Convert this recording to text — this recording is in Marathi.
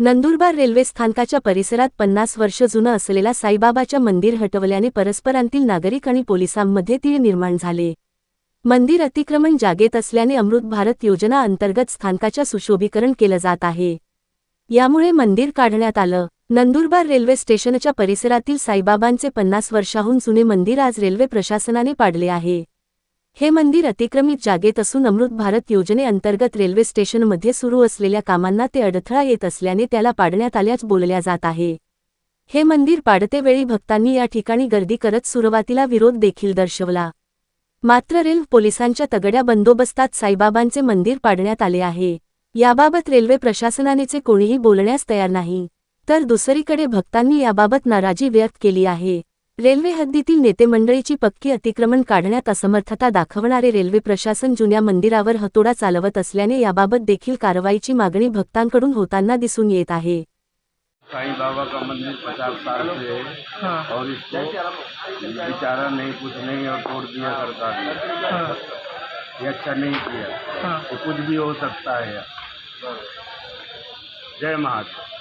नंदुरबार रेल्वे स्थानकाच्या परिसरात 50 वर्ष जुनं असलेला साईबाबाच्या मंदिर हटवल्याने परस्परांतील नागरिक आणि पोलिसांमध्ये तीळ निर्माण झाले। मंदिर अतिक्रमण जागेत असल्याने अमृत भारत योजना अंतर्गत स्थानकाच्या सुशोभीकरण केलं जात आहे। यामुळे मंदिर काढण्यात आलं। नंदुरबार रेल्वे स्टेशनच्या परिसरातील साईबाबांचे 50 वर्षाहून जुने मंदिर आज रेल्वे प्रशासनाने पाडले आहे। हे मंदिर अतिक्रमित जागेत असून अमृत भारत योजनेअंतर्गत रेल्वे स्टेशनमध्ये सुरू असलेल्या कामांना ते अडथळा येत असल्याने त्याला पाडण्यात आल्याचं बोलल्या जात आहे। हे मंदिर पाडतेवेळी भक्तांनी या ठिकाणी गर्दी करत सुरुवातीला विरोध देखील दर्शवला। मात्र रेल्वे पोलिसांच्या तगड्या बंदोबस्तात साईबाबांचे मंदिर पाडण्यात आले आहे। याबाबत रेल्वे प्रशासनानेचे कोणीही बोलण्यास तयार नाही, तर दुसरीकडे भक्तांनी याबाबत नाराजी व्यक्त केली आहे। रेल्वे हद्दीतील नेतेमंडळीची पक्की अतिक्रमण काढण्यात असमर्थता दाखवणारे रेल्वे प्रशासन जुन्या मंदिरावर हतोडा चालवत असल्याने याबाबत देखील कारवाईची मागणी भक्तांकडून होताना दिसून येत आहे। साईं बाबा का मंदिर 50 साल से है। हाँ। और इसको बिचारा नहीं, कुछ नहीं, और तोड़ दिया सरकार ने। हाँ। ये अच्छा नहीं किया। हाँ। तो कुछ भी हो सकता है। जय महादेव।